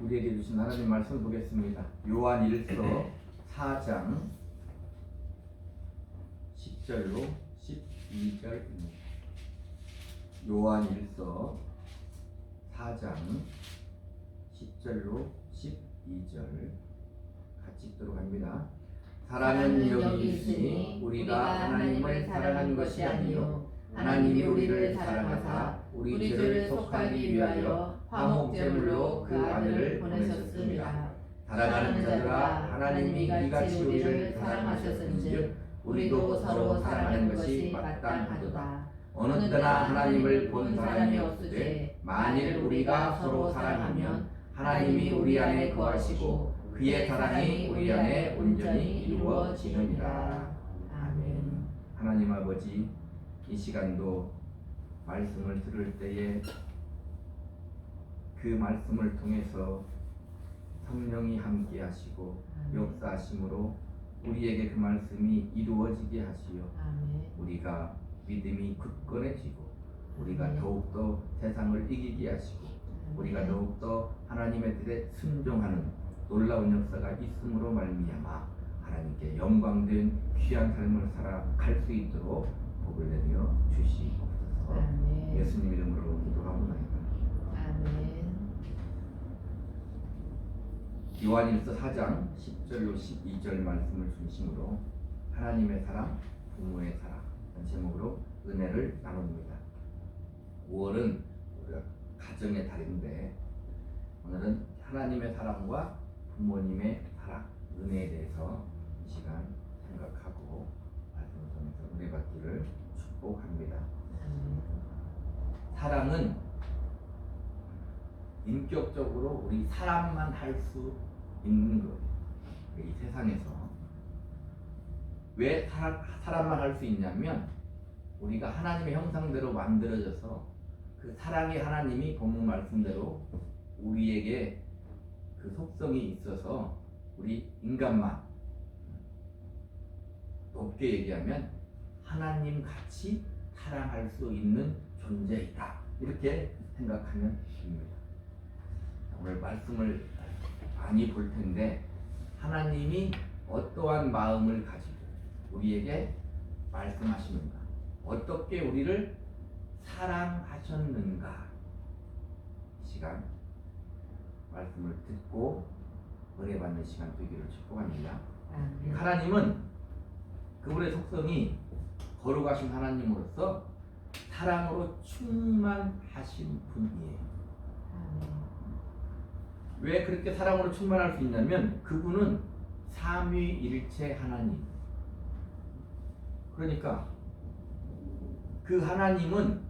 우리에게 주신 하나님 말씀을 보겠습니다. 요한 1서 4장 10절로 12절입니다. 요한 1서 4장 10절로 12절 같이 읽도록 합니다. 사랑은 여기 있으니 우리가 하나님을 사랑한 것이 아니요 하나님이 우리를 사랑하사 우리 죄를 속하기 위하여 화목제물로 그 아들을 보내셨습니다. 사랑하는 자들아, 하나님이 이같이 우리를 사랑하셨은즉 우리도 서로 사랑하는 것이 마땅하도다. 어느 때나 하나님을 본 사람이 없으되 만일 우리가 서로 사랑하면 하나님이 우리 안에 거하시고 그의 사랑이 우리 안에 온전히 이루어지느니라. 아멘. 하나님 아버지, 이 시간도 말씀을 들을 때에 그 말씀을 통해서 성령이 함께 하시고 역사하심으로 우리에게 그 말씀이 이루어지게 하시어 우리가 믿음이 굳건해지고 우리가 더욱더 세상을 이기게 하시고 우리가 더욱더 하나님의 뜻에 순종하는 놀라운 역사가 있음으로 말미암아 하나님께 영광된 귀한 삶을 살아갈 수 있도록 복을 내려 주시옵소서. 예수님 이름으로 기도하옵나이다. 아멘. 요한일서 4장 10절로 12절 말씀을 중심으로 하나님의 사랑, 부모의 사랑 제목으로 은혜를 나눕니다. 5월은 우리가 가정의 달인데 오늘은 하나님의 사랑과 부모님의 사랑, 은혜에 대해서 이 시간 생각하고 말씀을 통해서 은혜 받기를 축복합니다. 사랑은 인격적으로 우리 사람만 할 수 있는 거예요. 이 세상에서 왜 사람만 할 수 있냐면 우리가 하나님의 형상대로 만들어져서 그 사랑의 하나님이 본문 말씀대로 우리에게 그 속성이 있어서 우리 인간만 높게 얘기하면 하나님 같이 사랑할 수 있는 존재이다. 이렇게 생각하면 됩니다. 오늘 말씀을 많이 볼 텐데 하나님이 어떠한 마음을 가지고 우리에게 말씀하시는가, 어떻게 우리를 사랑하셨는가, 이 시간 말씀을 듣고 은혜 받는 시간 되기를 축복합니다. 하나님은 그분의 속성이 거룩하신 하나님으로서 사랑으로 충만하신 분이에요. 왜 그렇게 사랑으로 충만할 수 있냐면 그분은 삼위일체 하나님. 그러니까 그 하나님은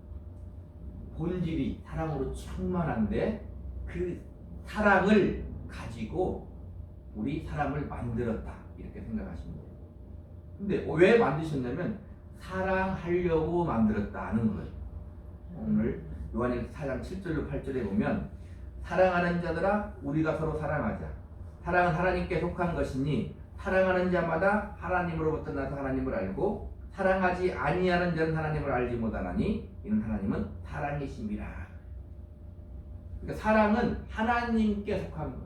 본질이 사랑으로 충만한데 그 사랑을 가지고 우리 사람을 만들었다. 이렇게 생각하시면 돼요. 근데 왜 만드셨냐면 사랑하려고 만들었다는 거예요. 오늘 요한일서 4장 7절로 8절에 보면 사랑하는 자들아 우리가 서로 사랑하자. 사랑은 하나님께 속한 것이니 사랑하는 자마다 하나님으로부터 나서 하나님을 알고 사랑하지 아니하는 자는 하나님을 알지 못하나니 이는 하나님은 사랑이심이라. 그러니까 사랑은 하나님께 속한 것.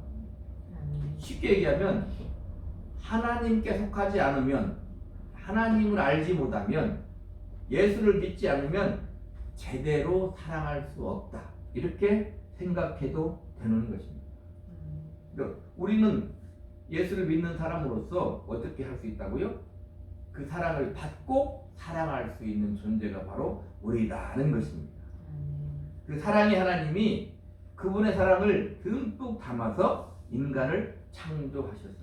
쉽게 얘기하면 하나님께 속하지 않으면, 하나님을 알지 못하면, 예수를 믿지 않으면 제대로 사랑할 수 없다. 이렇게 생각해도 되는 것입니다. 그러니까 우리는 예수를 믿는 사람으로서 어떻게 할 수 있다고요? 그 사랑을 받고 사랑할 수 있는 존재가 바로 우리라는 것입니다. 그 사랑의 하나님이 그분의 사랑을 듬뿍 담아서 인간을 창조하셨어요.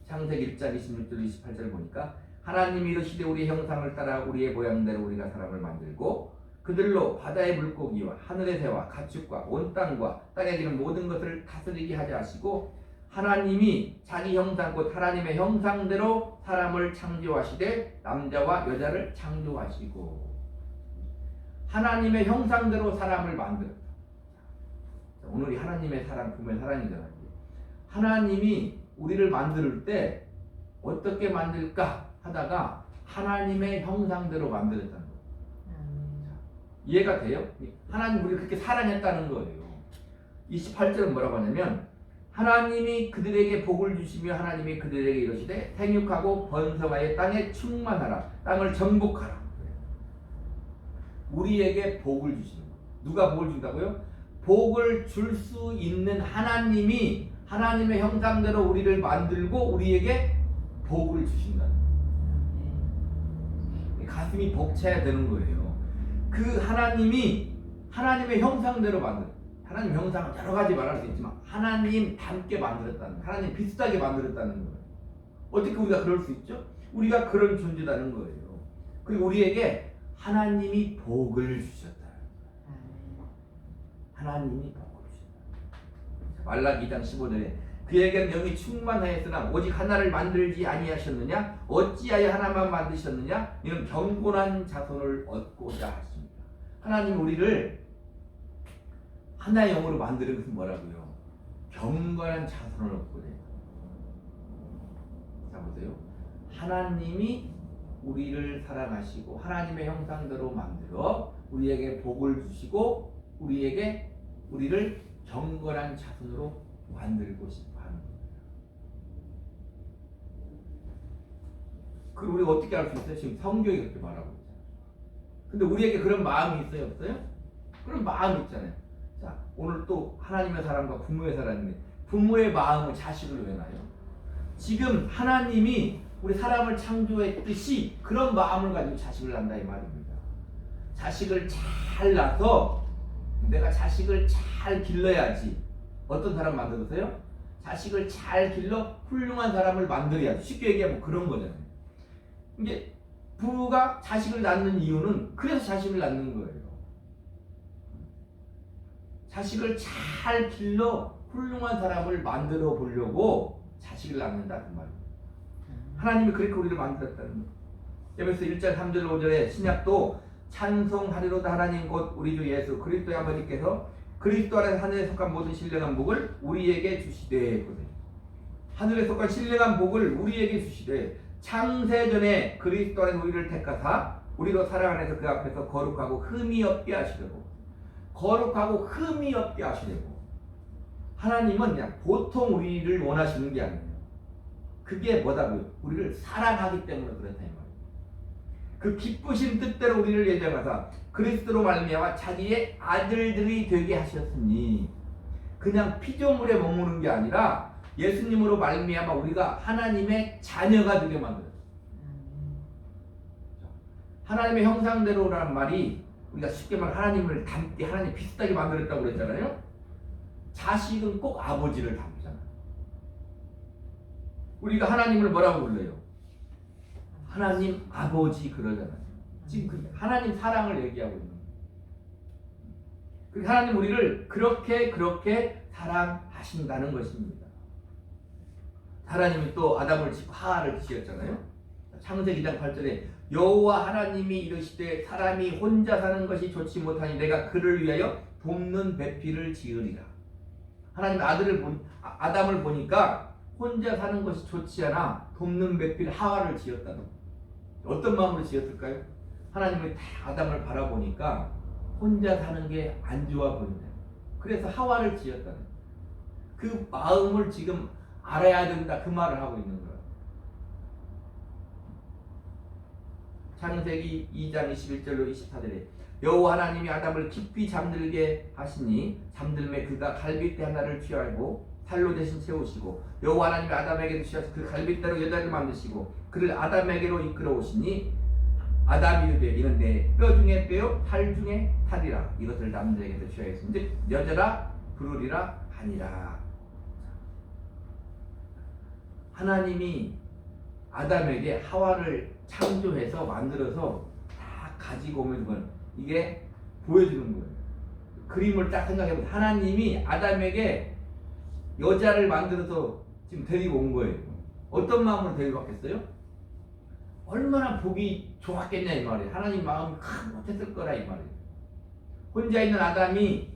창세기 1장 26절 28절 보니까 하나님이 이르시되 우리의 형상을 따라 우리의 모양대로 우리가 사람을 만들고 그들로 바다의 물고기와 하늘의 새와 가축과 온 땅과 땅에 기는 모든 것을 다스리게 하자 하시고 하나님이 자기 형상 곧 하나님의 형상대로 사람을 창조하시되 남자와 여자를 창조하시고 하나님의 형상대로 사람을 만들었다. 오늘이 하나님의 사랑, 부모의 사랑이잖아요. 하나님이 우리를 만들 때 어떻게 만들까 하다가 하나님의 형상대로 만들었다는 거예요. 이해가 돼요? 하나님 우리를 그렇게 사랑했다는 거예요. 28절은 뭐라고 하냐면 하나님이 그들에게 복을 주시며 하나님이 그들에게 이르시되 생육하고 번성하여 땅에 충만하라. 땅을 정복하라. 우리에게 복을 주시는 거예요. 누가 복을 준다고요? 복을 줄 수 있는 하나님이 하나님의 형상대로 우리를 만들고 우리에게 복을 주신다는 거예요. 가슴이 벅차야 되는 거예요. 그 하나님이 하나님의 형상대로 만들어요. 하나님 형상은 여러 가지 말할 수 있지만 하나님 닮게 만들었다는 거예요. 하나님 비슷하게 만들었다는 거예요. 어떻게 우리가 그럴 수 있죠? 우리가 그런 존재라는 거예요. 그리고 우리에게 하나님이 복을 주셨다. 하나님이 복을 주셨다. 말라기 2장 15절에 그에게는 영이 충만하였으나 오직 하나를 만들지 아니하셨느냐? 어찌하여 하나만 만드셨느냐? 이는 경건한 자손을 얻고자 하십니다. 하나님 우리를 하나의 영으로 만드는 것은 뭐라고요? 경건한 자손을 얻고자 해요. 자 보세요. 하나님이 우리를 사랑하시고 하나님의 형상대로 만들어 우리에게 복을 주시고 우리를 경건한 자손으로 만들고 싶어 하는 거예요. 그걸 우리가 어떻게 알 수 있어요? 지금 성경이 그렇게 말하고 있잖아요. 근데 우리에게 그런 마음이 있어요? 없어요? 그런 마음이 있잖아요. 자, 오늘 또 하나님의 사랑과 부모의 사랑인데 부모의 마음은 자식을 왜 낳아요? 지금 하나님이 우리 사람을 창조했듯이 그런 마음을 가지고 자식을 낳는다 이 말입니다. 자식을 잘 낳아서 내가 자식을 잘 길러야지. 어떤 사람 만들었어요? 자식을 잘 길러 훌륭한 사람을 만들어야지. 쉽게 얘기하면 그런 거잖아요. 이게 부부가 자식을 낳는 이유는 그래서 자식을 낳는 거예요. 자식을 잘 길러 훌륭한 사람을 만들어 보려고 자식을 낳는다 그 말이에요. 하나님이 그렇게 우리를 만들었다는 거예요. 에베소 1장 3절 5절에 신약도 찬송하리로다 하나님 곧 우리 주 예수 그리스도의 아버지께서 그리스도 안에서 하늘에 속한 모든 신령한 복을 우리에게 주시되 하늘에 속한 신령한 복을 우리에게 주시되 창세전에 그리스도 안에서 우리를 택하사 우리로 사랑 안에서 그 앞에서 거룩하고 흠이 없게 하시려고 거룩하고 흠이 없게 하시려고 하나님은 그냥 보통 우리를 원하시는 게 아니에요. 그게 뭐다고요? 우리를 사랑하기 때문에 그렇다 이 말이에요. 그 기쁘신 뜻대로 우리를 예정하사 그리스도로 말미암아 자기의 아들들이 되게 하셨으니 그냥 피조물에 머무는 게 아니라 예수님으로 말미암아 우리가 하나님의 자녀가 되게 만들었어요. 하나님의 형상대로라는 말이 우리가 쉽게 말해 하나님을 닮게 하나님 비슷하게 만들었다고 그랬잖아요. 자식은 꼭 아버지를 닮잖아요. 우리가 하나님을 뭐라고 불러요? 하나님 아버지 그러잖아요. 지금 하나님 사랑을 얘기하고 있는 거예요. 하나님 우리를 그렇게 사랑하신다는 것입니다. 하나님이 또 아담을 짓고 하와를 지었잖아요. 창세기 2장 8절에 여호와 하나님이 이르시되 사람이 혼자 사는 것이 좋지 못하니 내가 그를 위하여 돕는 배필을 지으리라. 하나님 아담을 보니까 혼자 사는 것이 좋지 않아 돕는 배필 하와를 지었다는 거예요. 어떤 마음으로 지었을까요? 하나님이 다 아담을 바라보니까 혼자 사는 게 안 좋아 보인다. 그래서 하와를 지었다는 거예요. 그 마음을 지금 알아야 된다 그 말을 하고 있는 거예요. 창세기 2장 21절로 24절에 여호와 하나님이 아담을 깊이 잠들게 하시니 잠들매 그가 갈빗대 하나를 취하고 살로 대신 채우시고 여호와 하나님이 아담에게 주셔서 그 갈빗대로 여자를 만드시고 그를 아담에게로 이끌어 오시니 아담이 이르되 이는 내 뼈 중에 뼈요 살 중에 살이라 이것을 남자에게서 취하였으니 여자라 부르리라 하니라. 하나님이 아담에게 하와를 창조해서 만들어서 다 가지고 오면 건 이게 보여주는 거예요. 그림을 딱 생각해보면 하나님이 아담에게 여자를 만들어서 지금 데리고 온 거예요. 어떤 마음으로 데리고 왔겠어요? 얼마나 보기 좋았겠냐 이 말이에요. 하나님 마음이 큰 못했을 거라 이 말이에요. 혼자 있는 아담이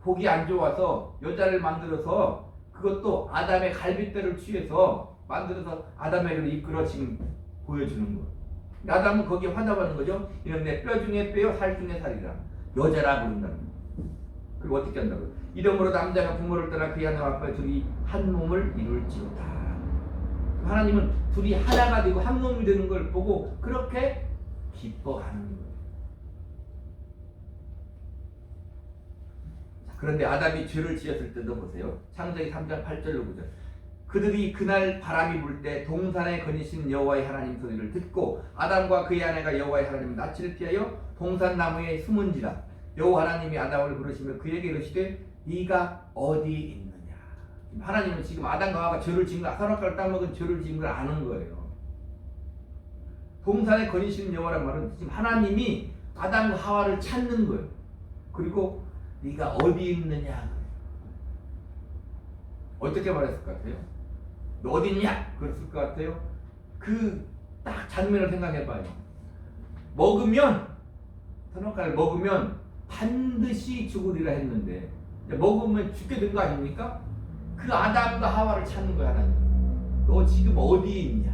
보기 안 좋아서 여자를 만들어서 그것도 아담의 갈빗대를 취해서 만들어서 아담에게로 이끌어 지금 보여주는 거예요. 아담은 거기에 화답하는 거죠. 이런 내 뼈 중에 뼈요 살 중에 살이라 여자라 부른다는 거예요. 그리고 어떻게 한다고? 이러므로 남자가 부모를 떠나 그의 아내와 아빠의 둘이 한 몸을 이룰지어다. 하나님은 둘이 하나가 되고 한 몸이 되는 걸 보고 그렇게 기뻐하는 거예요. 그런데 아담이 죄를 지었을 때도 보세요. 창세기 3장 8절로 9절. 그들이 그날 바람이 불 때 동산에 거니신 여호와의 하나님 소리를 듣고 아담과 그의 아내가 여호와의 하나님 낯을 피하여 동산 나무에 숨은지라. 여호와 하나님이 아담을 부르시며 그에게 이르시되 네가 어디 있느냐. 하나님은 지금 아담과 하와가 죄를 지은 거, 선악과를 따먹은 죄를 지은 걸 아는 거예요. 동산에 거니시는 여호와란 말은 지금 하나님이 아담과 하와를 찾는 거예요. 그리고 네가 어디 있느냐. 어떻게 말했을 것 같아요? 너 어디 있냐? 그랬을 것 같아요. 그 딱 장면을 생각해봐요. 먹으면 선악과를 먹으면 반드시 죽으리라 했는데 먹으면 죽게 된 거 아닙니까? 그 아담과 하와를 찾는 거야. 하나님. 너 지금 어디 있냐?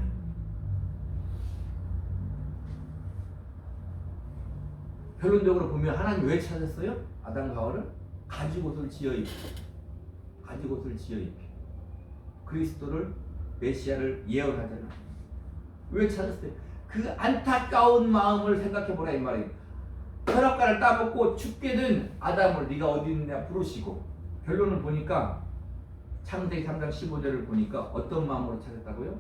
결론적으로 보면 하나님 왜 찾았어요? 아담과 하와를 가죽옷을 지어 입고 가죽옷을 지어 입고 그리스도를 메시아를 예언하잖아. 왜 찾았어요? 그 안타까운 마음을 생각해보라 이 말이에요. 선악과를 따먹고 죽게 된 아담을 네가 어디 있느냐 부르시고 결론을 보니까 창세기 3장 15절을 보니까 어떤 마음으로 찾았다고요?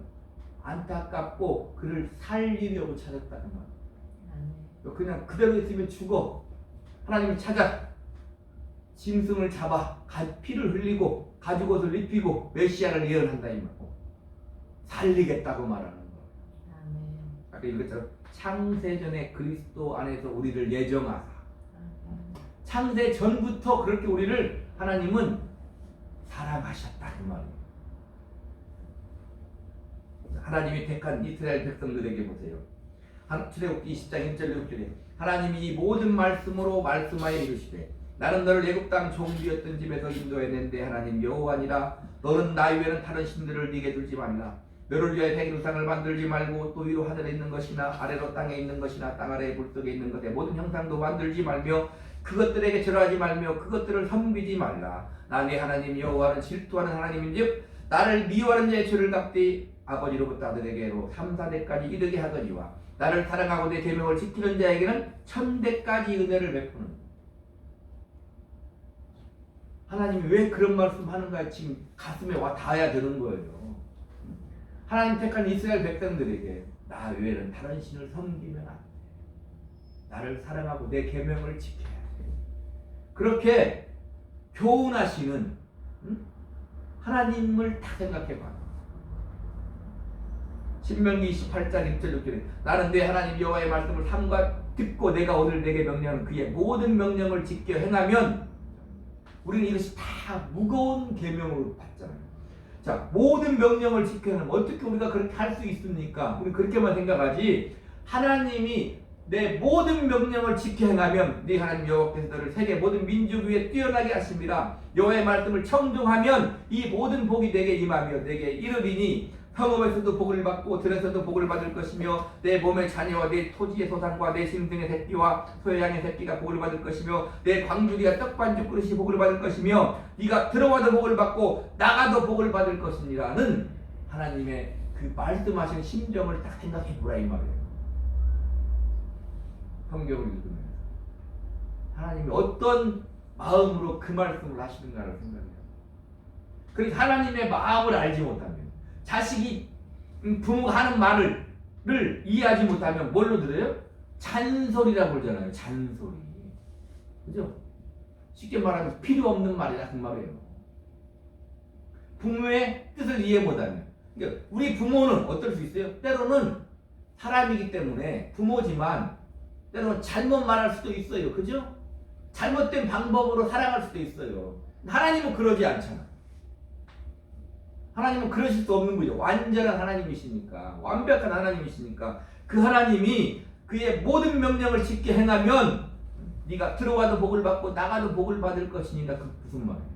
안타깝고 그를 살리려고 찾았다는 말이에요. 그냥 그대로 있으면 죽어. 하나님이 찾아 짐승을 잡아 피를 흘리고 가죽옷을 입히고 메시아를 예언한다 이 말이에요. 살리겠다고 말하는 거예요. 아까 이것처럼 창세전에 그리스도 안에서 우리를 예정하사 창세 전부터 그렇게 우리를 하나님은 사랑하셨다 그 말이에요. 하나님이 택한 이스라엘 백성들에게 보세요. 출애굽기 20장 1절 6절에 하나님이 이 모든 말씀으로 말씀하여 이르시되 나는 너를 애굽 땅 종주였던 집에서 인도해낸데 하나님 여호와니라. 너는 나 외에는 다른 신들을 네게 두지 말라. 너를 위하여 백인상을 만들지 말고 또 위로 하늘에 있는 것이나 아래로 땅에 있는 것이나 땅 아래 물 속에 있는 것에 모든 형상도 만들지 말며 그것들에게 절하지 말며 그것들을 섬기지 말라. 나 네 하나님 여호와는 질투하는 하나님인즉 나를 미워하는 자의 죄를 갚되 아버지로부터 아들에게로 3, 4대까지 이르게 하거니와 나를 사랑하고 내 계명을 지키는 자에게는 1000대까지 은혜를 베푸는. 하나님이 왜 그런 말씀 하는가 지금 가슴에 와 닿아야 되는 거예요. 하나님 택한 이스라엘 백성들에게 나 외에는 다른 신을 섬기면 안 돼. 나를 사랑하고 내 계명을 지켜야 돼. 그렇게 교훈하시는 하나님을 다 생각해봐. 신명기 28장 1절 6절에 나는 내 하나님 여호와의 말씀을 삼가 듣고 내가 오늘 내게 명령하는 그의 모든 명령을 지켜 행하면 우리는 이것이 다 무거운 계명으로 받잖아요. 자, 모든 명령을 지켜내면 어떻게 우리가 그렇게 할 수 있습니까? 우리 그렇게만 생각하지. 하나님이 내 모든 명령을 지켜 행하면 네 하나님 여호와께서 너를 세계 모든 민족 위에 뛰어나게 하십니다. 여호와의 말씀을 청종하면 이 모든 복이 내게 임하며 내게 이르리니 성읍에서도 복을 받고 들에서도 복을 받을 것이며 내 몸의 자녀와 내 토지의 소산과 내 짐승의 새끼와 소양의 새끼가 복을 받을 것이며 내 광주리와 떡반죽 그릇이 복을 받을 것이며 네가 들어와도 복을 받고 나가도 복을 받을 것이니라는 하나님의 그 말씀하신 심정을 딱 생각해 보라 이 말이에요. 성경을 읽으면 하나님이 어떤 마음으로 그 말씀을 하시는가를 생각해요. 그러니까 하나님의 마음을 알지 못하면 자식이 부모가 하는 말을 이해하지 못하면 뭘로 들어요? 잔소리라고 그러잖아요. 잔소리. 그죠? 쉽게 말하면 필요 없는 말이라 그 말이에요. 부모의 뜻을 이해 못하면. 그러니까 우리 부모는 어떨 수 있어요? 때로는 사람이기 때문에 부모지만 때로는 잘못 말할 수도 있어요. 그죠? 잘못된 방법으로 사랑할 수도 있어요. 하나님은 그러지 않잖아. 하나님은 그러실 수 없는 거죠. 완전한 하나님이시니까, 완벽한 하나님이시니까 그 하나님이 그의 모든 명령을 지켜 행하면 네가 들어와도 복을 받고 나가도 복을 받을 것이니까 그 무슨 말이에요?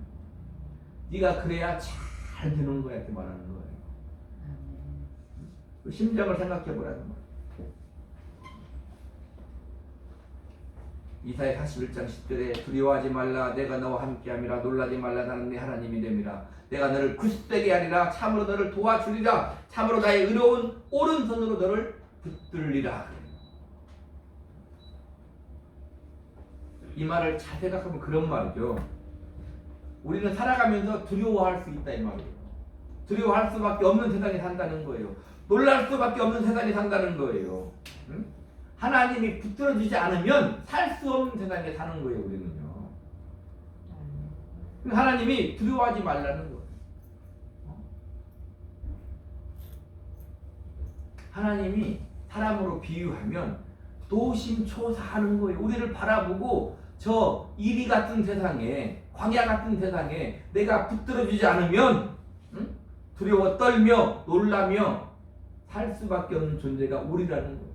네가 그래야 잘 되는 거야 이렇게 말하는 거예요. 그 심정을 생각해 보라는 거예요. 이사야 41장 10절에 두려워하지 말라 내가 너와 함께함이라 놀라지 말라 나는 네 하나님이 됨이라 내가 너를 굳세게 하리라 참으로 너를 도와주리라 참으로 나의 의로운 오른손으로 너를 붙들리라. 이 말을 잘 생각하면 그런 말이죠. 우리는 살아가면서 두려워할 수 있다 이 말이에요. 두려워할 수밖에 없는 세상에 산다는 거예요. 놀랄 수밖에 없는 세상에 산다는 거예요. 응? 하나님이 붙들어주지 않으면 살 수 없는 세상에 사는 거예요. 우리는요. 하나님이 두려워하지 말라는 거예요. 하나님이 사람으로 비유하면 노심초사하는 거예요. 우리를 바라보고 저 이리 같은 세상에 광야 같은 세상에 내가 붙들어주지 않으면 두려워 떨며 놀라며 살 수밖에 없는 존재가 우리라는 거예요.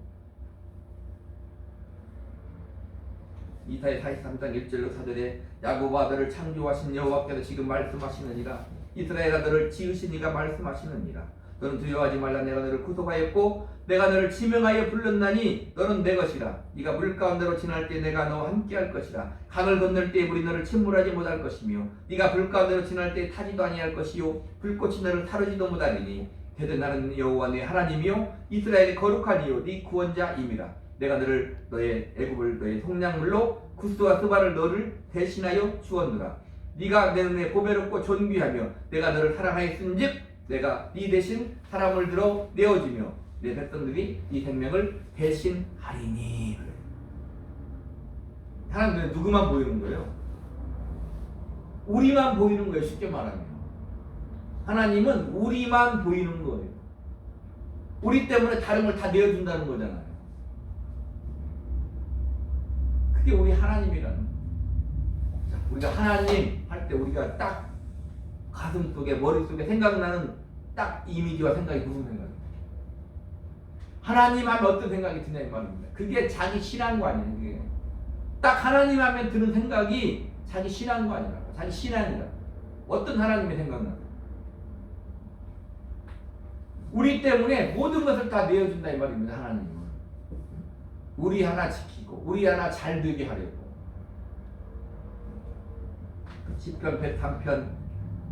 이사야 43장 1절로 4절에 야곱 아들을 창조하신 여호와께서 지금 말씀하시느니라 이스라엘 아들을 지으신 이가 말씀하시느니라 너는 두려워하지 말라 내가 너를 구속하였고 내가 너를 지명하여 불렀나니 너는 내 것이라 네가 물 가운데로 지날 때 내가 너와 함께할 것이라 강을 건널 때 물이 너를 침몰하지 못할 것이며 네가 불 가운데로 지날 때 타지도 아니할 것이요 불꽃이 너를 타르지도 못하리니 대대 나는 여호와 네 하나님이요 이스라엘의 거룩한 이요 네 구원자임이라 내가 너를 너의 애굽을 너의 속량물로 구스와 스바를 너를 대신하여 주었노라 네가 내 눈에 보배롭고 존귀하며 내가 너를 사랑하였은즉 내가 네 대신 사람을 들어 내어주며 내 백성들이 네 생명을 대신하리니. 하나님은 누구만 보이는 거예요? 우리만 보이는 거예요. 쉽게 말하면 하나님은 우리만 보이는 거예요. 우리 때문에 다른 걸 다 내어준다는 거잖아요. 그게 우리 하나님이라는 거예요. 우리가 하나님 할 때 우리가 딱 가슴 속에 머릿속에 생각나는 딱 이미지와 생각이 무슨 생각이에요? 하나님 하면 어떤 생각이 드냐 이 말입니다. 그게 자기 신앙거 아니에요. 그게 딱 하나님 하면 드는 생각이 자기 신앙거 아니라고. 자기 신앙이다. 어떤 하나님의 생각나? 우리 때문에 모든 것을 다 내어준다 이 말입니다. 하나님은 우리 하나 지키고 우리 하나 잘 되게 하려고. 시편 103편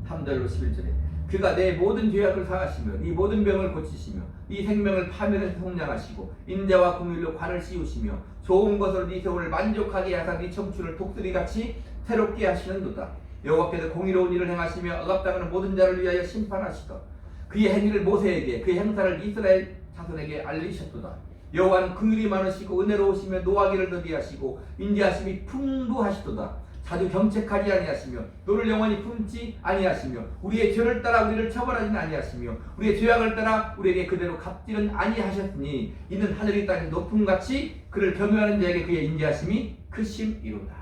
3절로 11절에 그가 내 모든 죄악을 사하시며 이 모든 병을 고치시며 이 생명을 파멸해서 속량하시고 인자와 긍휼로 관을 씌우시며 좋은 것으로 네 세월을 만족하게 하사 네 청춘을 독수리같이 새롭게 하시는도다. 여호와께서 공의로운 일을 행하시며 억압당하는 모든 자를 위하여 심판하시더 그의 행위를 모세에게 그의 행사를 이스라엘 자손에게 알리셨도다. 여호와는 긍휼이 많으시고 은혜로우시며 노하기를 더디하시고 인자하심이 풍부하시도다. 자주 경책하지 아니하시며 너를 영원히 품지 아니하시며 우리의 죄를 따라 우리를 처벌하지는 아니하시며 우리의 죄악을 따라 우리에게 그대로 갚지는 아니하셨으니 이는 하늘이 땅이 높음같이 그를 경외하는 자에게 그의 인자하심이 크심이로다.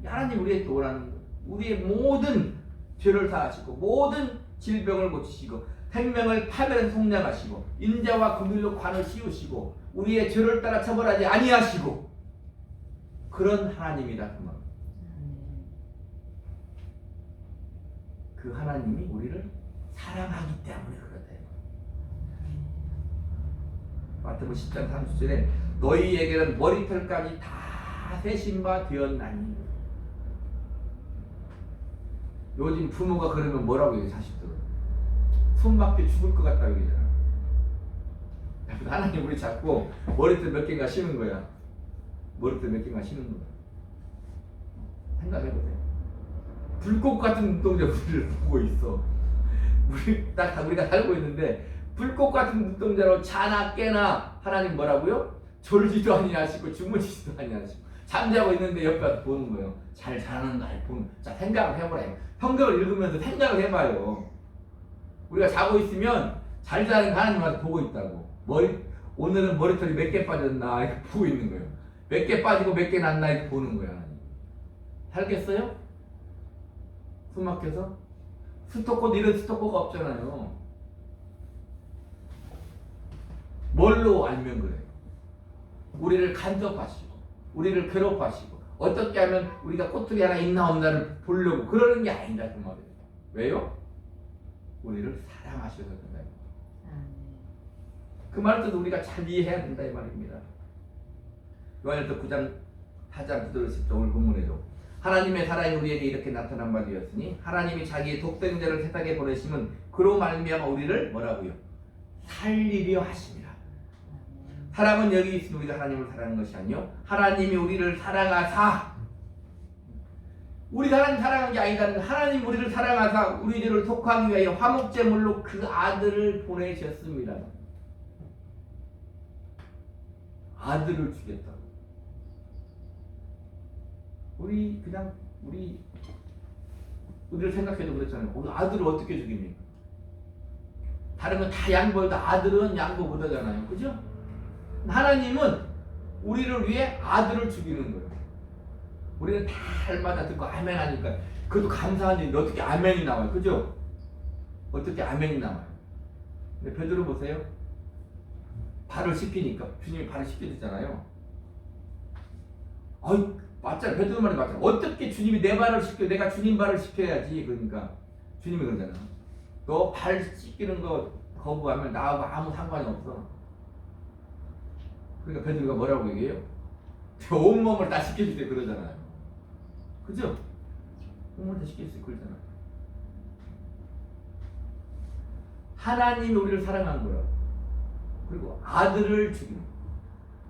하나님 우리의 도라는 우리의 모든 죄를 사하시고 모든 질병을 고치시고 생명을 파멸해서 속량하시고 인자와 긍휼로 관을 씌우시고 우리의 죄를 따라 처벌하지 아니하시고 그런 하나님이다 그 말. 그 하나님이 우리를 사랑하기 때문에 그렇다. 마태복음 10장 30절에 너희에게는 머리털까지 다 세신 바 되었나니. 요즘 부모가 그러면 뭐라고 해요 자식들은? 숨막혀 죽을 것 같다고 그러잖아. 하나님 우리 자꾸 머리털 몇 개인가 쉬는 거야. 머리털 몇 개인가 쉬는 거야. 생각해보세요. 불꽃 같은 눈동자 우리를 보고 있어. 우리가 살고 있는데 불꽃 같은 눈동자로 자나 깨나 하나님 뭐라고요? 졸지도 아니하시고 주무시지도 아니하시고 잠자고 있는데 옆에 와서 보는 거예요. 잘 자는가 보는. 자 생각을 해보라. 성경을 읽으면서 생각을 해봐요. 우리가 자고 있으면 잘 자는 하나님 와서 보고 있다고. 오늘은 머리털이 몇 개 빠졌나 이렇게 보고 있는 거예요. 몇 개 빠지고 몇 개 났나 이렇게 보는 거야. 하나님. 살겠어요? 숨 막혀서? 스토커 이런 스토커가 없잖아요. 뭘로 알면 그래요? 우리를 간섭하시고 우리를 괴롭하시고 어떻게 하면 우리가 꼬투리 하나 있나 없나를 보려고 그러는 게 아니다 그 말이에요. 왜요? 우리를 사랑하셔서 그런다. 그 말을 우리가 잘 이해해야 된다 이 말입니다. 요한일서 9장 4장 9절 10절 오늘 본문에도 하나님의 사랑이 우리에게 이렇게 나타난 바 되었으니 하나님이 자기의 독생자를 세상에 보내심은 그로 말미암아 우리를 뭐라고요? 살리려 하심이라. 사랑은 여기 있으니 우리가 하나님을 사랑하는 것이 아니요 하나님이 우리를 사랑하사, 우리가 하나님 사랑한 게 아니다. 하나님 우리를 사랑하사 우리들을 속하기 위하여 화목제물로 그 아들을 보내셨습니다. 아들을 주겠다고. 우리를 생각해도 그렇잖아요. 아들을 어떻게 죽입니까? 다른 건 다 양보해도 아들은 양보 못하잖아요. 그죠? 하나님은 우리를 위해 아들을 죽이는 거예요. 우리는 다 할마다 듣고 아멘 하니까 그것도 감사한 일인데 어떻게 아멘이 나와요. 그죠? 어떻게 아멘이 나와요. 근데 베드로 보세요. 발을 씻기니까 주님이 발을 씻겨줬잖아요. 아유 맞잖아. 베드로 말이 맞잖아. 어떻게 주님이 내 발을 씻겨? 내가 주님 발을 씻겨야지. 그러니까 주님이 그러잖아. 너 발 씻기는 거 거부하면 나하고 아무 상관이 없어. 그러니까 베드로가 뭐라고 얘기해요? 온몸을 다 씻겨주세요 그러잖아요. 그죠? 온몸을 다 씻겨주세요 그러잖아요. 하나님이 우리를 사랑한 거예요. 그리고 아들을 죽이는 거예요.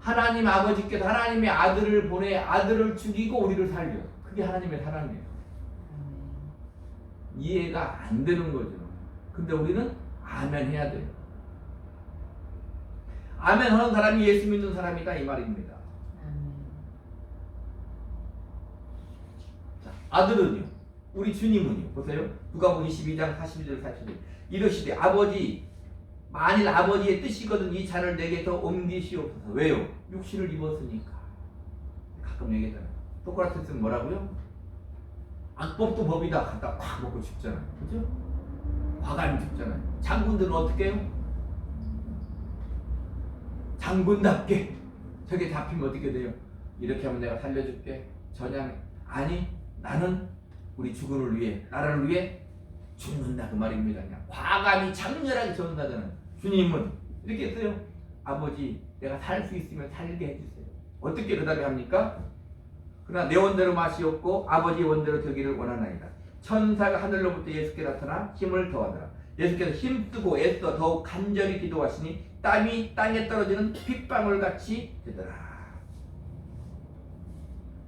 하나님 아버지께서 하나님의 아들을 보내 아들을 죽이고 우리를 살려. 그게 하나님의 사랑이에요. 이해가 안 되는 거죠. 근데 우리는 아멘 해야 돼요. 아멘 하는 사람이 예수 믿는 사람이다 이 말입니다. 자, 아들은요. 우리 주님은요. 보세요. 누가복음 22장 42절 41절 이러시되 아버지 만일 아버지의 뜻이거든 이 잔을 내게서 옮기시옵소서. 왜요? 육신을 입었으니까. 가끔 얘기하잖아요. 소크라테스는 뭐라고요? 악법도 법이다 갖다 꽉 먹고 죽잖아요. 그죠? 과감히 죽잖아요. 장군들은 어떻게 해요? 장군답게 저게 잡히면 어떻게 돼요? 이렇게 하면 내가 살려줄게. 전향 아니 나는 우리 주군을 위해 나라를 위해 죽는다 그 말입니다. 그냥 과감히 장렬하게 전하잖아요. 주님은 이렇게 했어요. 아버지 내가 살 수 있으면 살게 해주세요. 어떻게 그 다음에 합니까? 그러나 내 원대로 맛이 없고 아버지의 원대로 되기를 원하나이다. 천사가 하늘로부터 예수께 나타나 힘을 더하더라. 예수께서 힘쓰고 애써 더욱 간절히 기도하시니 땀이 땅에 떨어지는 핏방울 같이 되더라.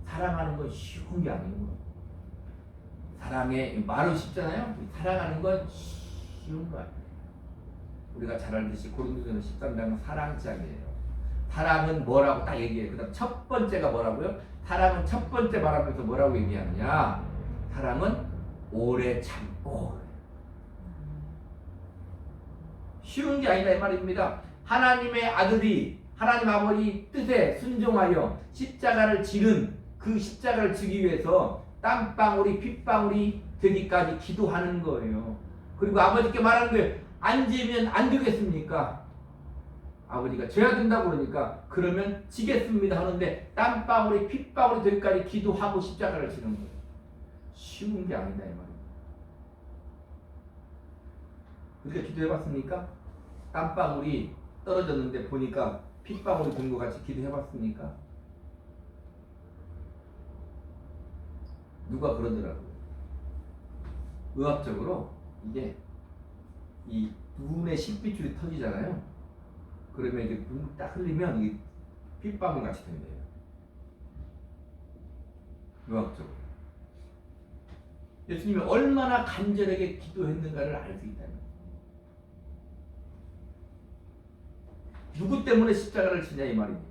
사랑하는 건 쉬운 게 아닌 거예요. 사랑의 말은 쉽잖아요. 사랑하는 건 쉬운 거예요. 우리가 잘 알듯이 고린도전서 13장은 사랑장이에요. 사랑은 뭐라고 딱 얘기해요. 그 다음 첫 번째가 뭐라고요? 사랑은 첫 번째 말하면서 뭐라고 얘기하느냐? 사랑은 오래 참고. 쉬운 게 아니다 이 말입니다. 하나님의 아들이 하나님 아버지 뜻에 순종하여 십자가를 지는 그 십자가를 지기 위해서 땀방울이 핏방울이 되기까지 기도하는 거예요. 그리고 아버지께 말하는 거예요. 안 지면 안 되겠습니까? 아버지가 져야 된다고 그러니까 그러면 지겠습니다 하는데 땀방울이 핏방울이 되기까지 기도하고 십자가를 지는 거예요. 쉬운 게 아니다 이 말이에요. 우리가 기도해봤습니까? 땀방울이 떨어졌는데 보니까 핏방울이 된 것 같이 기도해봤습니까? 누가 그러더라고요. 의학적으로 이게 이 눈에 신빛줄이 터지잖아요. 그러면 이제 눈 딱 흘리면 이게 핏방울 같이 된대요. 의학적으로. 예수님이 얼마나 간절하게 기도했는가를 알 수 있다는 거예요. 누구 때문에 십자가를 지냐 이 말입니다.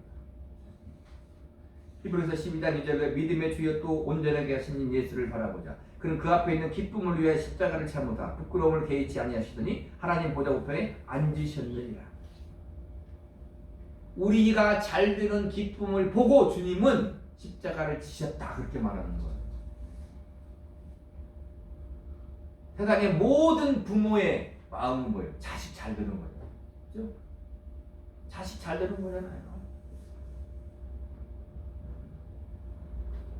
히브리서 12장 2절에 믿음의 주여 또 온전하게 하신 예수를 바라보자. 그는 그 앞에 있는 기쁨을 위해 십자가를 참으사 부끄러움을 개의치 아니하시더니 하나님 보좌 우편에 앉으셨느니라. 우리가 잘 되는 기쁨을 보고 주님은 십자가를 지셨다 그렇게 말하는 거예요. 세상의 모든 부모의 마음은 뭐예요? 자식 잘 되는 거예요. 그렇죠? 자식 잘 되는 거잖아요.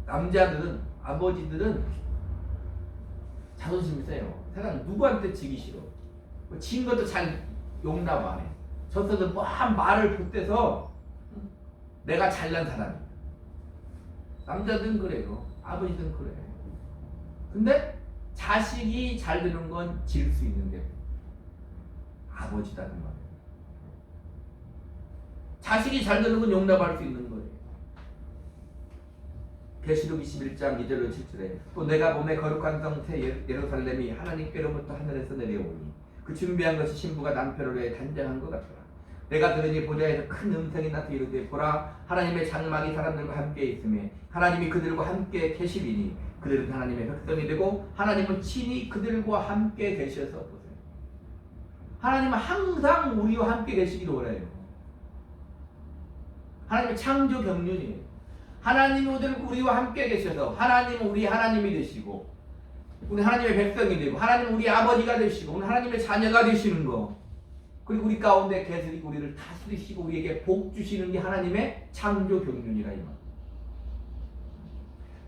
남자들은 아버지들은 자존심이 세요. 세상 누구한테 지기 싫어. 진 것도 잘 용납 안 해. 졌어도 뭐 한 말을 붙대서 내가 잘난 사람이야. 남자든 그래요. 아버지든 그래. 근데 자식이 잘 되는 건 질 수 있는데 아버지다는 말이에요. 자식이 잘 되는 건 용납할 수 있는 거예요. 계시록 21장 2절로 7절에 또 내가 몸에 거룩한 성체 예루살렘이 하나님께로부터 하늘에서 내려오니 그 준비한 것이 신부가 남편을 위해 단장한 것 같더라. 내가 들으니 보좌에서 큰 음성이 나서 이르되 보라 하나님의 장막이 사람들과 함께 있으며 하나님이 그들과 함께 계시리니 그들은 하나님의 백성이 되고 하나님은 친히 그들과 함께 계셔서 보세요. 하나님은 항상 우리와 함께 계시기를 원해요. 하나님의 창조 경륜이에요. 하나님은 우리와 함께 계셔서 하나님은 우리 하나님이 되시고 우리 하나님의 백성이 되고 하나님은 우리 아버지가 되시고 우리 하나님의 자녀가 되시는 거, 그리고 우리 가운데 계속 우리를 다스리시고 우리에게 복 주시는 게 하나님의 창조 경륜이라 이 말.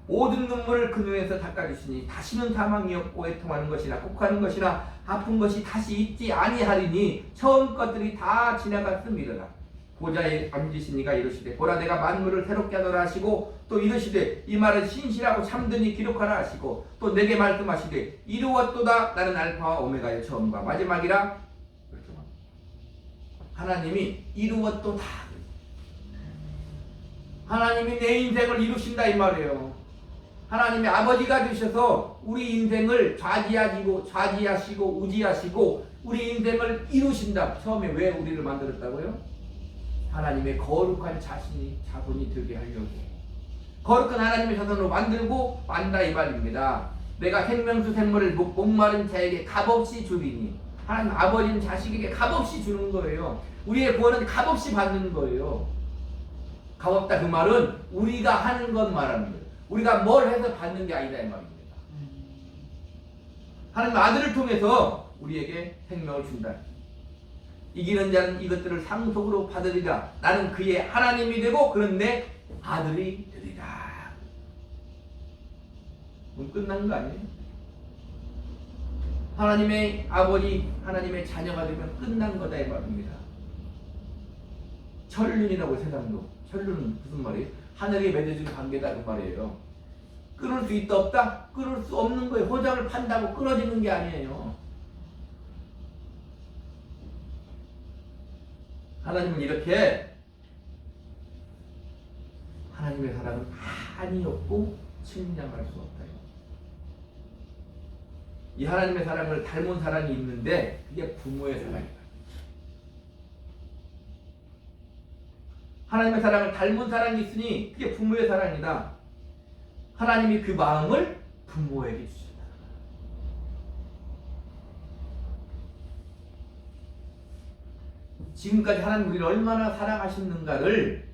모든 눈물을 그 눈에서 닦아주시니 다시는 사망이 없고 애통하는 것이나 곡하는 것이나 아픈 것이 다시 있지 아니하리니 처음 것들이 다 지나갔음이더라. 보좌에 앉으시니가 이르시되 보라 내가 만물을 새롭게 하노라 하시고 또 이르시되 이 말은 신실하고 참되니 기록하라 하시고 또 내게 말씀하시되 이루었도다 나는 알파와 오메가의 처음과 마지막이라. 하나님이 이루었도다. 하나님이 내 인생을 이루신다 이 말이에요. 하나님이 아버지가 되셔서 우리 인생을 좌지하시고 우지하시고 우리 인생을 이루신다. 처음에 왜 우리를 만들었다고요? 하나님의 거룩한 자손이 되게 하려고 거룩한 하나님의 자손으로 만들고 만다 이 말입니다. 내가 생명수 생물을 목마른 자에게 값없이 주리니 하나님 아버지는 자식에게 값없이 주는 거예요. 우리의 구원은 값없이 받는 거예요. 값없다 그 말은 우리가 하는 것 말하는 거예요. 우리가 뭘 해서 받는 게 아니다 이 말입니다. 하나님 아들을 통해서 우리에게 생명을 준다. 이기는 자는 이것들을 상속으로 받으리라. 나는 그의 하나님이 되고 그는 내 아들이 되리라. 그럼 끝난 거 아니에요? 하나님의 아버지, 하나님의 자녀가 되면 끝난 거다 이 말입니다. 천륜이라고 세상도. 천륜은 무슨 말이에요? 하늘에 맺어진 관계다 그 말이에요. 끊을 수 있다 없다? 끊을 수 없는 거예요. 호장을 판다고 끊어지는 게 아니에요. 하나님은 이렇게 하나님의 사랑은 한이 없고 측량할 수 없다. 이 하나님의 사랑을 닮은 사랑이 있는데 그게 부모의 사랑이다. 하나님의 사랑을 닮은 사랑이 있으니 그게 부모의 사랑이다. 하나님이 그 마음을 부모에게 주신다. 지금까지 하나님 우리를 얼마나 사랑하셨는가를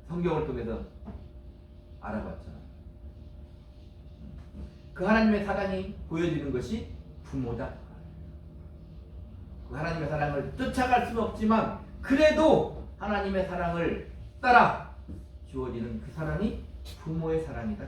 성경을 통해서 알아봤잖아요. 그 하나님의 사랑이 보여지는 것이 부모다. 그 하나님의 사랑을 쫓아갈 수는 없지만 그래도 하나님의 사랑을 따라 주어지는 그 사랑이 부모의 사랑이다.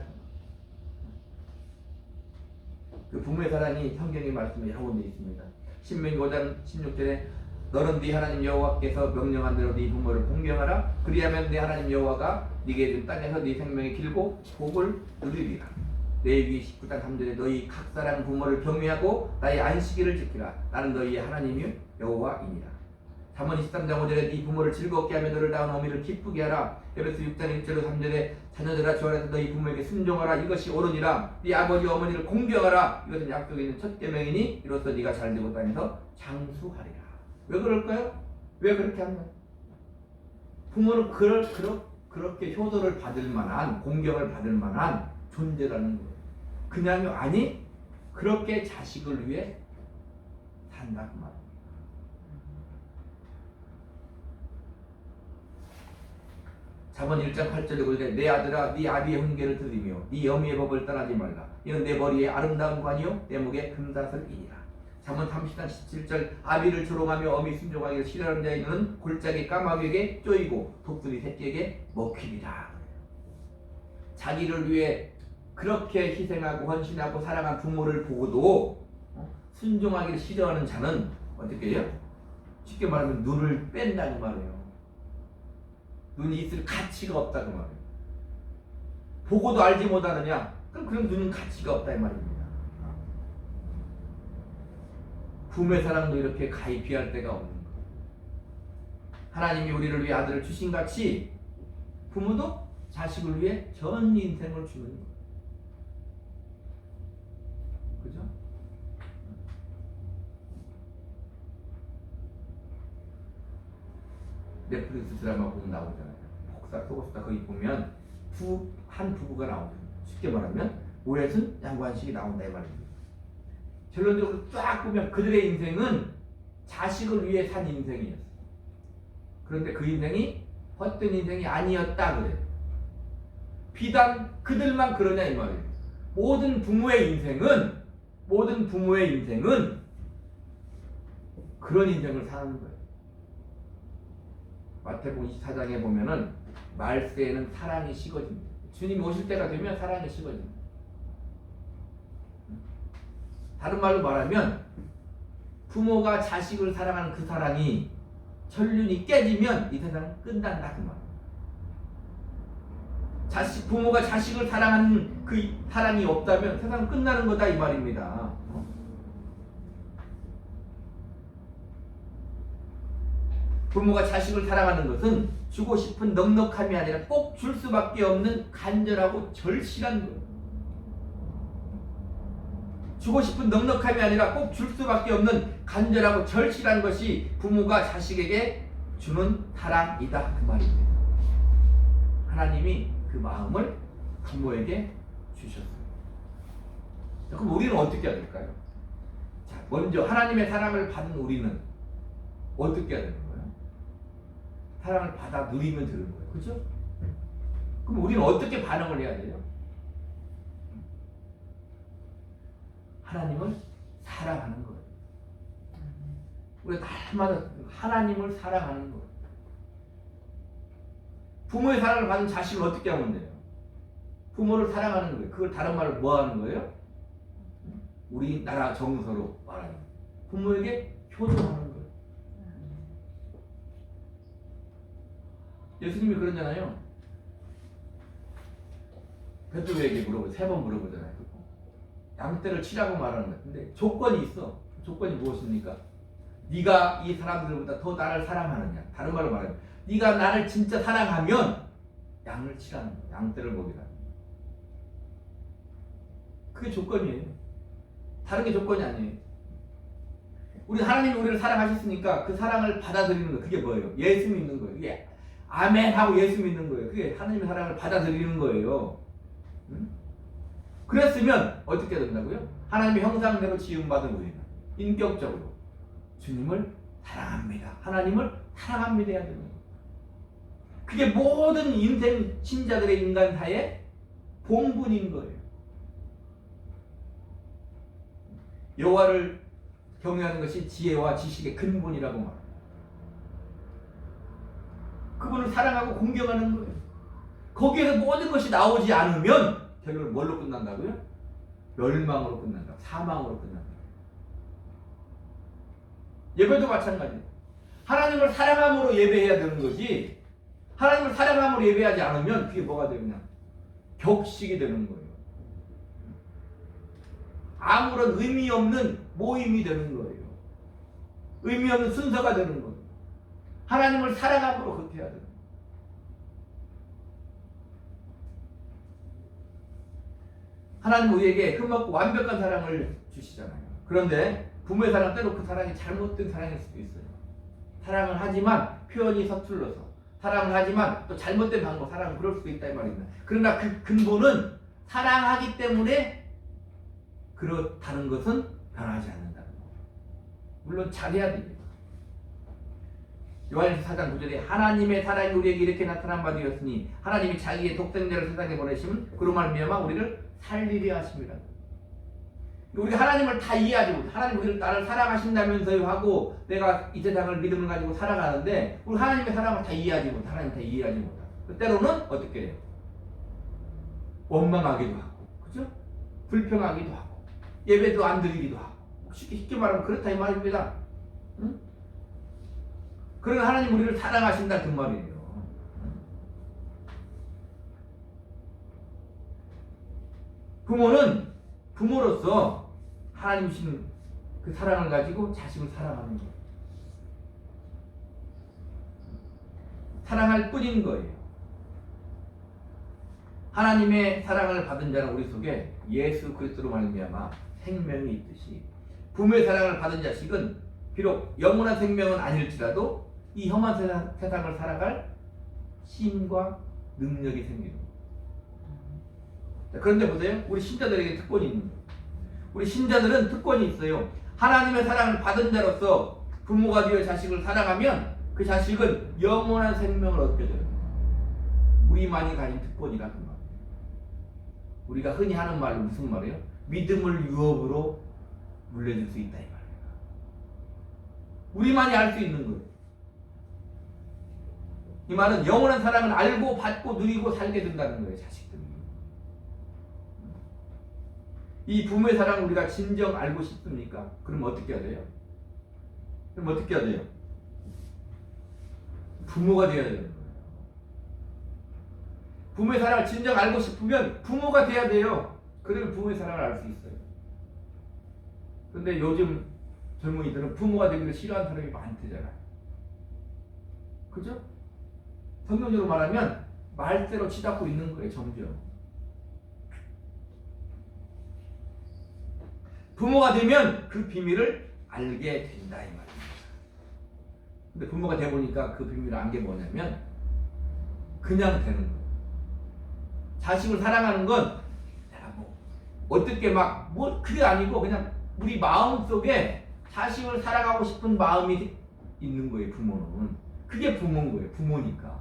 그 부모의 사랑이 성경의 말씀에 여러 군데 있습니다. 신명기 5장 16절에 너는 네 하나님 여호와께서 명령한 대로 네 부모를 공경하라. 그리하면 네 하나님 여호와가 네게 준 땅에서 네 생명이 길고 복을 누리리라. 레위기 19장 3절에 너희 각 사람 부모를 경외하고 나의 안식일을 지키라. 나는 너희의 하나님이 여호와이니라. 잠언 23장 5절에 네 부모를 즐겁게 하며 너를 낳은 어미를 기쁘게 하라. 에베소 6장 1절로 3절에 자녀들아 주 안에서 너희 부모에게 순종하라. 이것이 옳으니라. 네 아버지 어머니를 공경하라. 이것은 약속에 있는 첫 계명이니 이로써 네가 잘되고 땅에서 장수하리라. 왜 그럴까요? 왜 그렇게 하나요? 부모는 그렇게 효도를 받을 만한, 공경을 받을 만한 존재라는 거예요. 그냥요? 아니, 그렇게 자식을 위해 산다 그 말이에요. 잠언 1장 8절에 보니까 내 아들아 네 아비의 훈계를 들으며 네 어미의 법을 떠나지 말라. 이는 내 머리에 아름다운 관이요 내 목에 금사슬이니라. 잠언 30장 17절 아비를 조롱하며 어미 순종하기를 싫어하는 자의 눈은 골짜기 까마귀에게 쪼이고 독수리 새끼에게 먹히리라. 자기를 위해 그렇게 희생하고 헌신하고 사랑한 부모를 보고도 순종하기를 싫어하는 자는 어떻게 해요? 쉽게 말하면 눈을 뺀다는 말이에요. 눈이 있을 가치가 없다고 말해요. 보고도 알지 못하느냐? 그럼 그런 눈은 가치가 없다 이 말입니다. 부모의 사랑도 이렇게 가히 비할 데가 없는 거예요. 하나님이 우리를 위해 아들을 주신 같이 부모도 자식을 위해 전 인생을 주는 거예요. 그죠? 넷플릭스 드라마 보면 나오잖아요. 복사, 소고스타 거기 보면 한 부부가 나오잖아요. 쉽게 말하면 오해순, 양관식이 나온다 이 말입니다. 결론적으로 쫙 보면 그들의 인생은 자식을 위해 산 인생이었어요. 그런데 그 인생이 헛된 인생이 아니었다 그래요. 비단 그들만 그러냐 이 말이에요. 모든 부모의 인생은 그런 인생을 사는 거예요. 마태복음 24장에 보면은 말세에는 사랑이 식어집니다. 주님이 오실 때가 되면 사랑이 식어집니다. 다른 말로 말하면 부모가 자식을 사랑하는 그 사랑이 전륜이 깨지면 이 세상은 끝난다 그 말이에요. 부모가 자식을 사랑하는 그 사랑이 없다면 세상은 끝나는 거다 이 말입니다. 부모가 자식을 사랑하는 것은 주고 싶은 넉넉함이 아니라 꼭 줄 수밖에 없는 간절하고 절실한 거예요. 주고 싶은 넉넉함이 아니라 꼭 줄 수밖에 없는 간절하고 절실한 것이 부모가 자식에게 주는 사랑이다 그 말입니다. 하나님이 그 마음을 부모에게 주셨어요. 그럼 우리는 어떻게 해야 될까요? 자, 먼저 하나님의 사랑을 받은 우리는 어떻게 해야 되는 거예요? 사랑을 받아 누리면 되는 거예요. 그죠? 그럼 우리는 어떻게 반응을 해야 돼요? 하나님을 사랑하는 거예요. 우리가 날마다 하나님을 사랑하는 거예요. 부모의 사랑을 받은 자식을 어떻게 하면 돼요? 부모를 사랑하는 거예요. 그걸 다른 말로 뭐 하는 거예요? 우리나라 정서로 말하는 거예요. 부모에게 효도하는 거예요. 예수님이 그러잖아요. 베드로에게 세 번 물어보잖아요. 양떼를 치라고 말하는 거예요. 근데 조건이 있어. 조건이 무엇입니까? 네가 이 사람들보다 더 나를 사랑하느냐. 다른 말로 말하면 네가 나를 진짜 사랑하면 양을 치라는 거예요. 양떼를 먹이라는 거예요. 그게 조건이에요. 다른 게 조건이 아니에요. 우리 하나님이 우리를 사랑하셨으니까 그 사랑을 받아들이는 거예요. 그게 뭐예요? 예수 믿는 거예요. 그게 아멘 하고 예수 믿는 거예요. 그게 하나님의 사랑을 받아들이는 거예요. 응? 그랬으면 어떻게 된다고요? 하나님의 형상대로 지음받은 우리는 인격적으로 주님을 사랑합니다. 하나님을 사랑합니다 해야 되는 거예요. 그게 모든 인생 신자들의 인간사의 본분인 거예요. 여호와를 경외하는 것이 지혜와 지식의 근본이라고 말합니다. 그분을 사랑하고 공경하는 거예요. 거기에서 모든 것이 나오지 않으면 결론은 뭘로 끝난다고요? 멸망으로 끝난다. 사망으로 끝난다. 예배도 마찬가지예요. 하나님을 사랑함으로 예배해야 되는 거지, 하나님을 사랑함으로 예배하지 않으면 그게 뭐가 되느냐? 격식이 되는 거예요. 아무런 의미 없는 모임이 되는 거예요. 의미 없는 순서가 되는 거예요. 하나님을 사랑함으로 그렇게 해야 돼요. 하나님 우리에게 흠없고 완벽한 사랑을 주시잖아요. 그런데 부모의 사랑 때로 그 사랑이 잘못된 사랑일 수도 있어요. 사랑을 하지만 표현이 서툴러서, 사랑을 하지만 또 잘못된 방법, 사랑은 그럴 수도 있다 이 말입니다. 그러나 그 근본은 사랑하기 때문에 그렇다는 것은 변하지 않는다는 거예요. 물론 잘해야 됩니다. 요한일서 4장 9절에 하나님의 사랑이 우리에게 이렇게 나타난 바 되었으니 하나님이 자기의 독생자를 세상에 보내시면 그로 말미암아 우리를 살리려 하십니다. 우리가 하나님을 다 이해하지 못해. 하나님 우리를 나를 사랑하신다면서요 하고 내가 이 세상을 믿음을 가지고 살아가는데 우리 하나님의 사랑을 다 이해하지 못해. 하나님 다 이해하지 못해. 때로는 어떻게 해요? 원망하기도 하고, 그죠? 불평하기도 하고, 예배도 안 드리기도 하고. 쉽게 말하면 그렇다 이 말입니다. 응? 그러나 하나님 우리를 사랑하신다 그 말이에요. 부모는 부모로서 하나님 주신 그 사랑을 가지고 자식을 사랑하는 거예요. 사랑할 뿐인 거예요. 하나님의 사랑을 받은 자는 우리 속에 예수 그리스도로 말미암아 생명이 있듯이 부모의 사랑을 받은 자식은 비록 영원한 생명은 아닐지라도 이 험한 세상을 살아갈 힘과 능력이 생기는 거예요. 자, 그런데 보세요. 우리 신자들에게 특권이 있는 거예요. 우리 신자들은 특권이 있어요. 하나님의 사랑을 받은 자로서 부모가 되어 자식을 사랑하면 그 자식은 영원한 생명을 얻게 돼요. 우리만이 가진 특권이라 그 말. 우리가 흔히 하는 말로 무슨 말이에요? 믿음을 유업으로 물려줄 수 있다 이 말이에요. 우리만이 알 수 있는 거예요. 이 말은 영원한 사랑을 알고 받고 누리고 살게 된다는 거예요. 자식들이. 이 부모의 사랑을 우리가 진정 알고 싶습니까? 그럼 어떻게 해야 돼요? 그럼 어떻게 해야 돼요? 부모가 되어야 되는 거예요. 부모의 사랑을 진정 알고 싶으면 부모가 돼야 돼요. 그러면 부모의 사랑을 알 수 있어요. 그런데 요즘 젊은이들은 부모가 되기를 싫어하는 사람이 많대잖아요. 그죠? 성경적으로 말하면 말대로 치닫고 있는 거예요. 점점. 부모가 되면 그 비밀을 알게 된다 이 말입니다. 근데 부모가 돼 보니까 그 비밀을 안 게 뭐냐면 그냥 되는 거예요. 자식을 사랑하는 건 내가 뭐 어떻게 막 뭐 그게 아니고 그냥 우리 마음 속에 자식을 사랑하고 싶은 마음이 있는 거예요. 부모는 그게 부모인 거예요. 부모니까.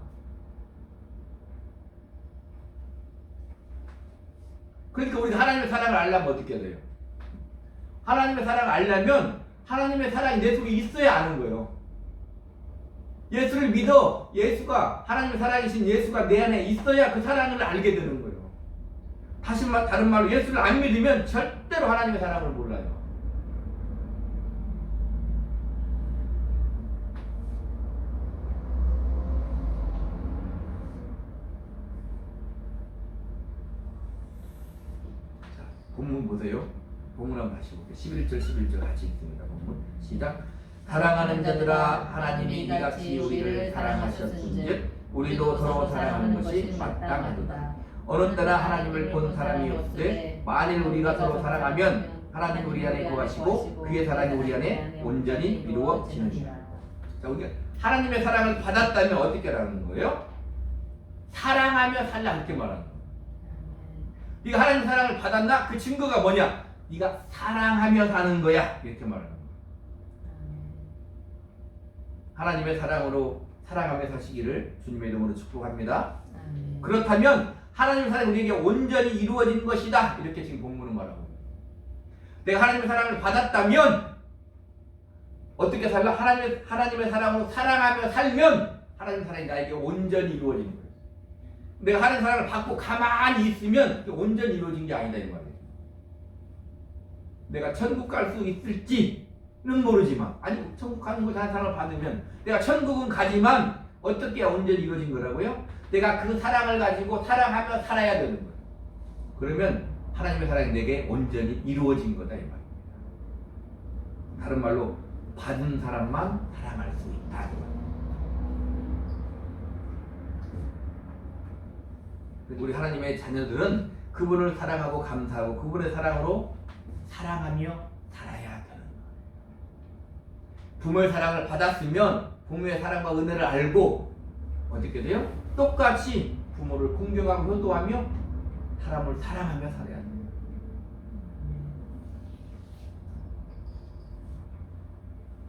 그러니까 우리가 하나님의 사랑을 알려면 어떻게 해야 돼요? 하나님의 사랑을 알려면 하나님의 사랑이 내 속에 있어야 아는 거예요. 예수를 믿어. 예수가 하나님의 사랑이신 예수가 내 안에 있어야 그 사랑을 알게 되는 거예요. 다른 말로 예수를 안 믿으면 절대로 하나님의 사랑을 몰라요. 자, 본문 보세요. 본문 한번 다시 볼게요. 11절 같이 읽습니다. 본문 시작. 사랑하는 자들아 하나님이 이같이 우리를 사랑하셨은즉 우리도 서로 사랑하는 것이 마땅하도다. 어느 때나 하나님을 본 사람이 없으되 만일 우리가 서로 사랑하면 하나님 우리 안에 거하시고 그의 사랑이 우리 안에 온전히 이루어지느니라. 자, 우리가 하나님의 사랑을 받았다면 어떻게 하라는 거예요? 사랑하며 살라 이렇게 말하는 거예요. 네가 하나님의 사랑을 받았나? 그 증거가 뭐냐? 네가 사랑하며 사는 거야 이렇게 말하는 거예요. 하나님의 사랑으로 사랑하며 사시기를 주님의 이름으로 축복합니다. 그렇다면 하나님의 사랑이 우리에게 온전히 이루어진 것이다 이렇게 지금 본문은 말하고 있습니다. 내가 하나님의 사랑을 받았다면 어떻게 살라? 하나님의 사랑으로 사랑하며 살면 하나님의 사랑이 나에게 온전히 이루어진 거예요. 내가 하나님의 사랑을 받고 가만히 있으면 온전히 이루어진 게 아니다 이 말이에요. 내가 천국 갈 수 있을지는 모르지만 아니 천국 가는 거 다른 사랑을 받으면 내가 천국은 가지만 어떻게 온전히 이루어진 거라고요? 내가 그 사랑을 가지고 사랑하며 살아야 되는 거예요. 그러면 하나님의 사랑이 내게 온전히 이루어진 거다 이 말입니다. 다른 말로 받은 사람만 사랑할 수 있다 이 말입니다. 우리 하나님의 자녀들은 그분을 사랑하고 감사하고 그분의 사랑으로 사랑하며 살아야 되는 거예요. 부모의 사랑을 받았으면 부모의 사랑과 은혜를 알고 어떻게 돼요? 똑같이 부모를 공경하고 효도하며 사람을 사랑하며 살아야 돼요.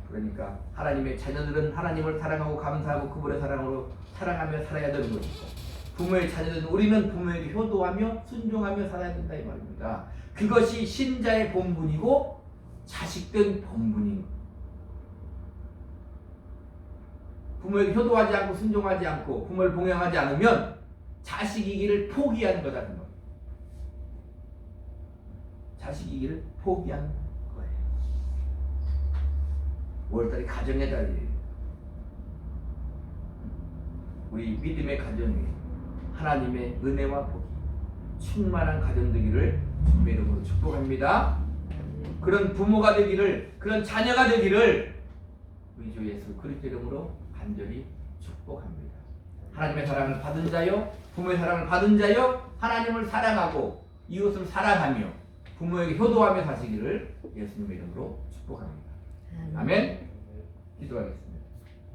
그러니까 하나님의 자녀들은 하나님을 사랑하고 감사하고 그분의 사랑으로 사랑하며 살아야 되는 것이고 부모의 자녀들은 우리는 부모에게 효도하며 순종하며 살아야 된다 이 말입니다. 그것이 신자의 본분이고 자식된 본분인 거예요. 부모에게 효도하지 않고 순종하지 않고 부모를 봉양하지 않으면 자식이기를 포기하는 거다 그 말이에요. 자식이기를 포기하는 거예요. 5월달이 가정의 달이에요. 우리 믿음의 가정이 하나님의 은혜와 복이 충만한 가정 되기를 주님의 이름으로 축복합니다. 그런 부모가 되기를, 그런 자녀가 되기를 우리 주 예수 그리스도 이름으로 간절히 축복합니다. 하나님의 사랑을 받은 자요, 부모의 사랑을 받은 자요, 하나님을 사랑하고 이웃을 사랑하며 부모에게 효도하며 사시기를 예수님의 이름으로 축복합니다. 아멘. 기도하겠습니다.